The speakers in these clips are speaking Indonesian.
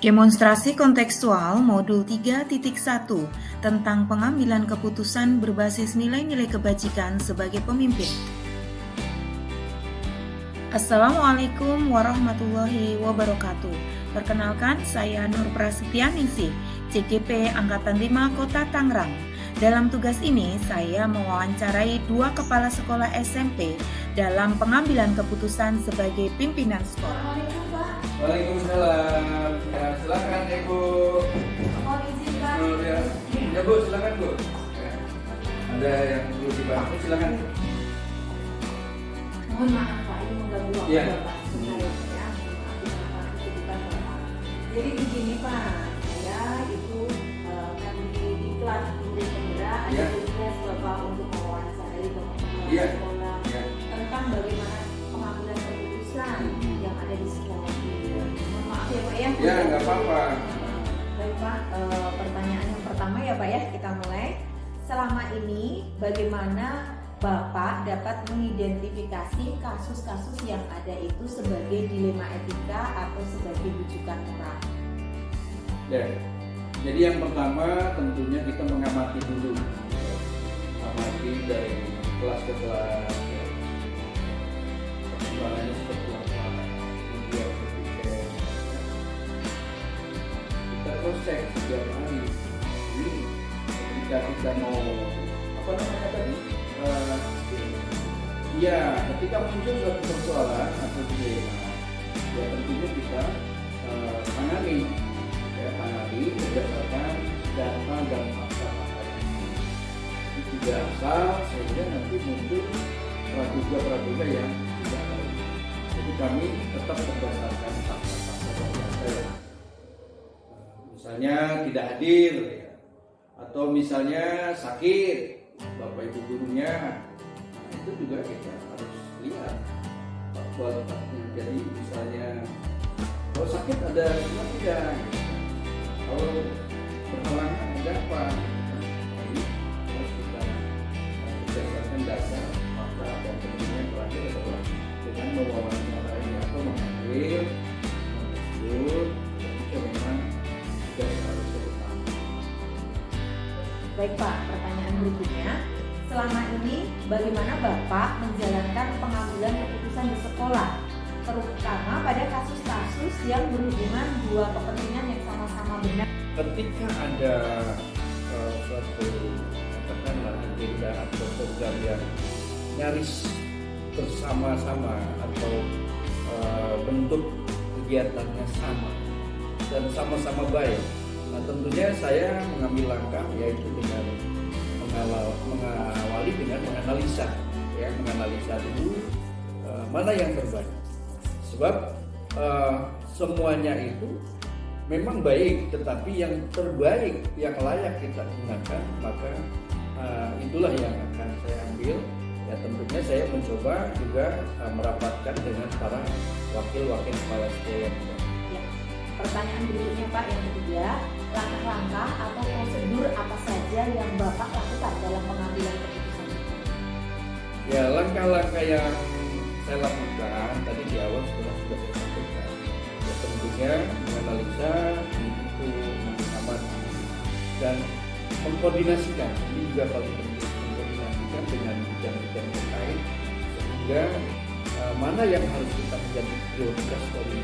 Demonstrasi kontekstual modul 3.1 tentang pengambilan keputusan berbasis nilai-nilai kebajikan sebagai pemimpin. Assalamualaikum warahmatullahi wabarakatuh. Perkenalkan, saya Nur Prasetyaningsih, CGP Angkatan 5 Kota Tangerang. Dalam tugas ini, saya mewawancarai 2 kepala sekolah SMP dalam pengambilan keputusan sebagai pimpinan sekolah. Waalaikumsalam. Ya, silakan Ibu. Mohon izin Pak. Ya Bu, silakan Bu. Ya. Ada yang perlu dibantu, silakan. Mohon maaf Pak, ini mengganggu waktu Iya. Bapak sebentar ya. Jadi begini Pak, saya itu kan di kelas murid pemula ada Iya. tugas Bapak untuk mewawancarai kepala Iya. sekolah Ya. tentang bagaimana pengambilan keputusan yang ada di sekolah ini. Mohon maaf ya Pak ya. Ya, nggak apa-apa. Baik Pak, pertanyaan yang pertama ya Pak ya, kita mulai. Selama ini bagaimana Bapak dapat mengidentifikasi kasus-kasus yang ada itu sebagai dilema etika atau sebagai rujukan moral? Ya. Jadi yang pertama tentunya kita mengamati dulu. Amati dari kelas ke kelas. Ya. Perkembangannya seperti apa. Kemudian berpikir. Kita cross check setiap hari. Jadi ketika kita mau apa namanya tadi? Ketika muncul suatu persoalan atau dilema, ya tentunya kita tangani berdasarkan data dan fakta-fakta ini tidak asal sehingga nanti muncul praduga yang tidak baik. Jadi kami tetap berdasarkan fakta-fakta dan data. Misalnya tidak hadir, ya. Atau misalnya sakit bapak ibu gurunya, nah, itu juga kita harus lihat fakta-faktanya. Jadi misalnya kalau sakit ada semua tidak, kalau berhalangan ada apa, nah, ini harus kita berdasarkan data fakta dan tentunya terakhir adalah dengan mewawancarai atau memanggil menunjuk ketika memang sudah seharusnya utama. Baik Pak, pertanyaan berikutnya. Selama ini bagaimana Bapak menjalankan pengambilan keputusan di sekolah, terutama pada kasus-kasus yang berhubungan dua kepentingan yang sama-sama benar? Ketika ada suatu katakanlah agenda atau program yang nyaris bersama-sama atau bentuk kegiatannya sama dan sama-sama baik, nah tentunya saya mengambil langkah yaitu dengan mengawali dengan menganalisa dulu mana yang terbaik. Sebab semuanya itu memang baik, tetapi yang terbaik yang layak kita gunakan, maka itulah yang akan saya ambil. Ya tentunya saya mencoba juga merapatkan dengan para wakil-wakil kepala sekolah. Ya. Pertanyaan berikutnya Pak, yang ketiga, langkah-langkah atau prosedur apa saja yang Bapak lakukan dalam pengambilan keputusan? Ya, langkah-langkah yang saya lakukan tadi di awal sudah saya sampaikan. Ya, tentunya menganalisa, menghitung, mengamati, dan mengkoordinasikan. Ini juga paling penting, mengkoordinasikan dengan bidang-bidang terkait sehingga mana yang harus kita menjadi prioritas dari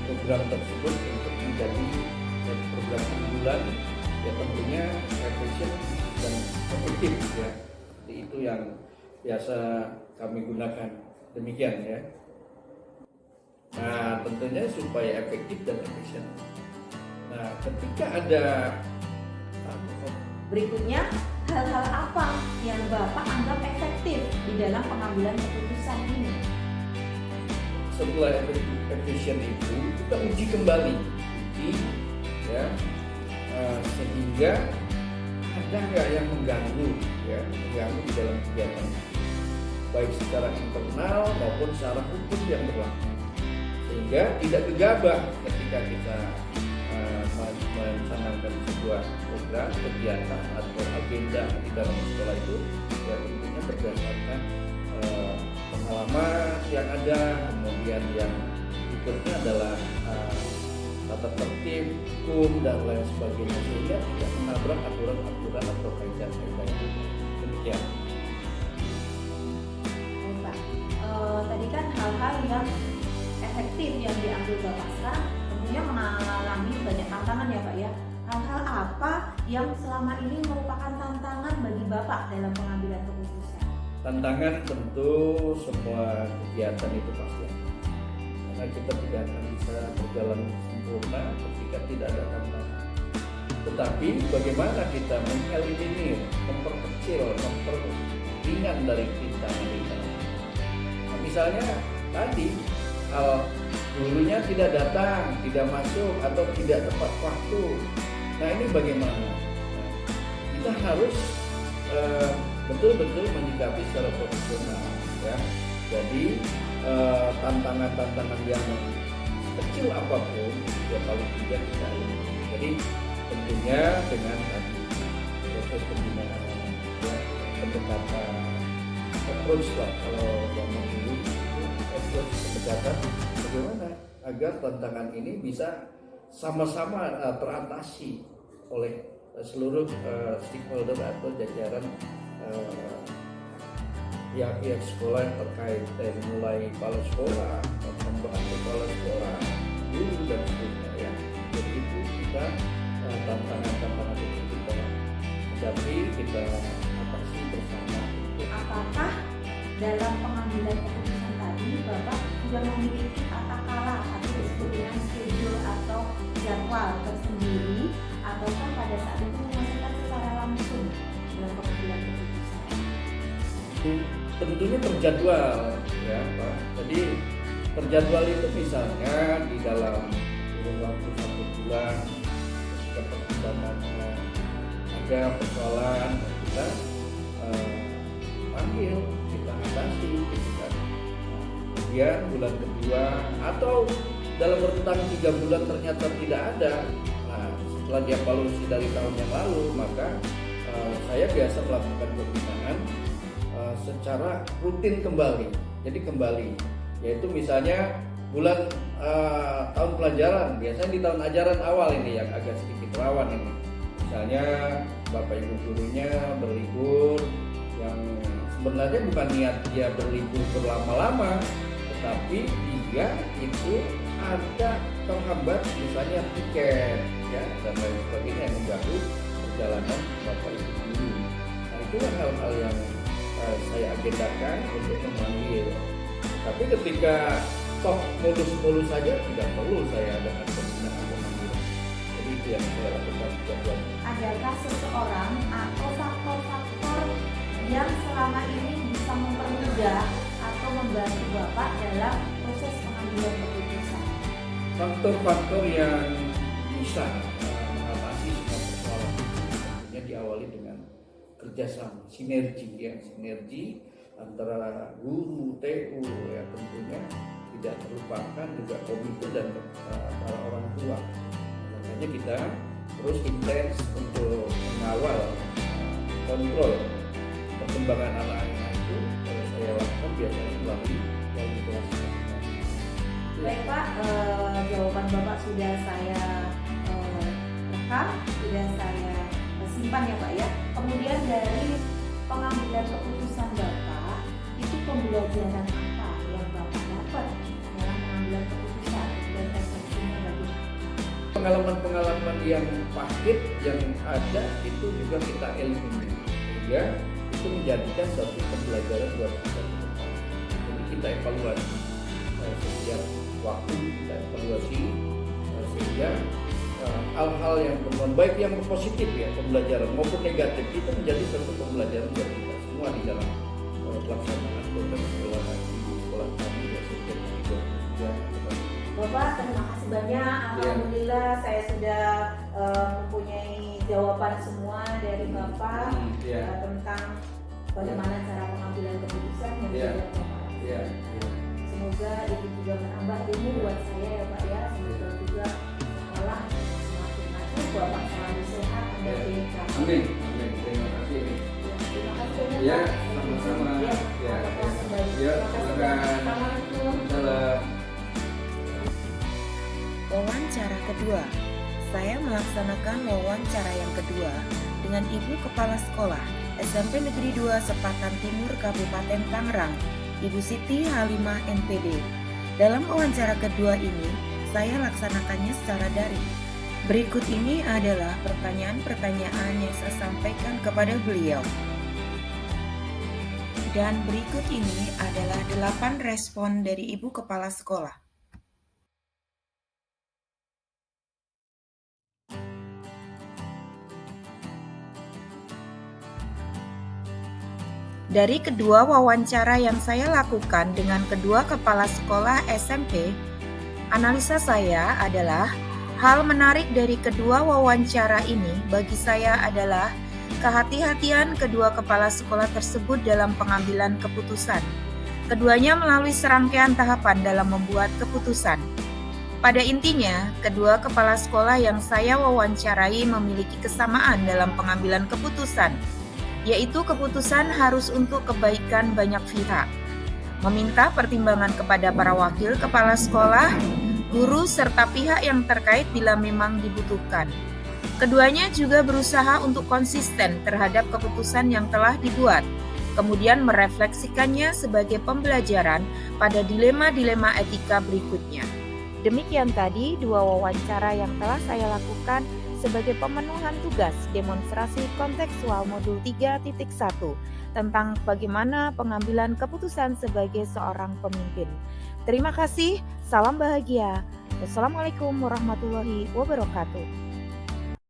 program tersebut untuk menjadi program unggulan, ya tentunya efisien dan efektif ya. Jadi itu yang biasa kami gunakan, demikian ya. Nah tentunya supaya efektif dan efisien. Nah ketika ada Berikutnya, hal-hal apa yang Bapak anggap efektif di dalam pengambilan keputusan ini? setelah efisien itu kita uji kembali, ya, sehingga ada nggak yang mengganggu di dalam kegiatan, baik secara internal maupun secara hukum yang berlaku, sehingga tidak gegabah ketika kita mencanangkan sebuah program kegiatan atau agenda di dalam sekolah itu, ya tentunya berdasarkan pengalaman yang ada. Kemudian yang berikutnya adalah tata tertib, hukum dan lain sebagainya, sehingga tidak menabrak aturan-aturan atau kaidah-kaidah itu. Demikian. Baik, Pak. Tadi kan hal-hal yang efektif yang diambil Bapak sekarang tentunya mengalami banyak tantangan ya Pak ya. Hal-hal apa yang selama ini merupakan tantangan bagi Bapak dalam pengambilan keputusan? Tantangan tentu semua kegiatan itu pasti ada. Karena kita tidak akan bisa berjalan sempurna ketika tidak ada tantangan. Tetapi bagaimana kita mengeliminir, memperkecil, memperingan dari kita. Nah, misalnya tadi gurunya tidak datang, tidak masuk atau tidak tepat waktu. Nah ini bagaimana? Nah, kita harus betul-betul menyikapi secara profesional, ya. Jadi tantangan-tantangan yang kecil apapun, ya paling tidak kita eliminasi. Jadi tentunya dengan tadi proses pembinaan, ya, pendekatan, approach lah kalau zaman dulu itu approach pendekatan bagaimana agar tantangan ini bisa sama-sama teratasi oleh seluruh stakeholder atau jajaran pihak-pihak sekolah yang terkait dari mulai kepala sekolah, pembantu kepala sekolah, guru dan seterusnya ya. Jadi itu kita tantangan-tantangan itu kita hadapi, kita atasi bersama. Apakah dalam pengambilan keputusan tadi Bapak sudah memiliki tata cara atau disebut dengan schedule atau jadwal tersendiri, ataukah pada saat itu menyelesaikan secara langsung dalam pengambilan keputusan? Tentunya terjadwal ya Pak. Jadi terjadwal itu misalnya di dalam kurun waktu 1 bulan ketika pertimbangannya ada persoalan kita panggil, kita atasi gitu kan. Kemudian bulan kedua atau dalam rentang 3 bulan ternyata tidak ada. Nah, setelah dia evaluasi dari tahun yang lalu, maka saya biasa melakukan pembinaan secara rutin kembali. Jadi kembali, yaitu misalnya bulan tahun pelajaran, biasanya di tahun ajaran awal ini yang agak sedikit rawan ini. Misalnya Bapak Ibu gurunya berlibur, yang sebenarnya bukan niat dia berlibur berlama-lama, tetapi dia itu ada terhambat misalnya tiket ya dan lain sebagainya yang mengganggu perjalanan Bapak Ibu guru. Nah, itulah hal-hal yang saya agendakan untuk memanggil. Tapi ketika toh mulus-mulus saja tidak perlu saya adakan pembinaan pemanggilan. Jadi itu yang saya lakukan jadwal. Adakah seseorang atau faktor-faktor yang selama ini bisa mempermudah atau membantu Bapak dalam proses pengambilan keputusan? Faktor-faktor yang bisa mengatasi semua persoalan tentunya diawali dengan kerjasama, sinergi ya, sinergi antara guru, TU ya, tentunya tidak terlupakan juga komite dan para orang tua. Makanya kita terus intens untuk mengawal, kontrol perkembangan anak-anak itu. Kalau saya lakukan biasanya melalui kelas. Baik Pak, jawaban Bapak sudah saya rekam, sudah saya simpan ya Pak ya. Kemudian dari pengambilan keputusan Bapak, itu pembelajaran apa yang Bapak dapat dalam pengambilan keputusan dan refleksinya bagaimana? Pengalaman-pengalaman yang pahit yang ada itu juga kita eliminasi, sehingga itu menjadikan suatu pembelajaran buat kita ke depan. Jadi kita evaluasi setiap waktu, kita evaluasi sehingga hal-hal yang bermanfaat, baik yang positif ya, pembelajaran maupun negatif, itu menjadi suatu pembelajaran buat kita semua di dalam pelaksanaan program sekolah kami ya sejak 2023. Bapak terima kasih banyak. Alhamdulillah saya sudah mempunyai jawaban semua dari Bapak tentang bagaimana cara pengambilan keputusan yang dilakukan Bapak. Semoga ini juga menambah ilmu buat saya ya Pak ya. Semoga juga sekolah semakin maju, Bapak selalu sehat, Anda sehat. Amin. Terima kasih. Terima kasih banyak Ya, Pak. sama-sama. Ya, Ya. terima kasih. Silakan. Assalamualaikum. Salam. Wawancara wawancara kedua. Saya melaksanakan wawancara yang kedua dengan Ibu Kepala Sekolah SMP Negeri 2 Sepatan Timur Kabupaten Tangerang, Ibu Siti Halimah MPD. Dalam wawancara kedua ini, saya laksanakannya secara daring. Berikut ini adalah pertanyaan-pertanyaan yang saya sampaikan kepada beliau. Dan berikut ini adalah 8 respon dari Ibu Kepala Sekolah. Dari kedua wawancara yang saya lakukan dengan kedua kepala sekolah SMP, analisa saya adalah hal menarik dari kedua wawancara ini bagi saya adalah kehati-hatian kedua kepala sekolah tersebut dalam pengambilan keputusan. Keduanya melalui serangkaian tahapan dalam membuat keputusan. Pada intinya, kedua kepala sekolah yang saya wawancarai memiliki kesamaan dalam pengambilan keputusan, yaitu keputusan harus untuk kebaikan banyak pihak. Meminta pertimbangan kepada para wakil kepala sekolah, guru, serta pihak yang terkait bila memang dibutuhkan. Keduanya juga berusaha untuk konsisten terhadap keputusan yang telah dibuat, kemudian merefleksikannya sebagai pembelajaran pada dilema-dilema etika berikutnya. Demikian tadi dua wawancara yang telah saya lakukan sebagai pemenuhan tugas demonstrasi kontekstual modul 3.1 tentang bagaimana pengambilan keputusan sebagai seorang pemimpin. Terima kasih, salam bahagia. Wassalamualaikum warahmatullahi wabarakatuh.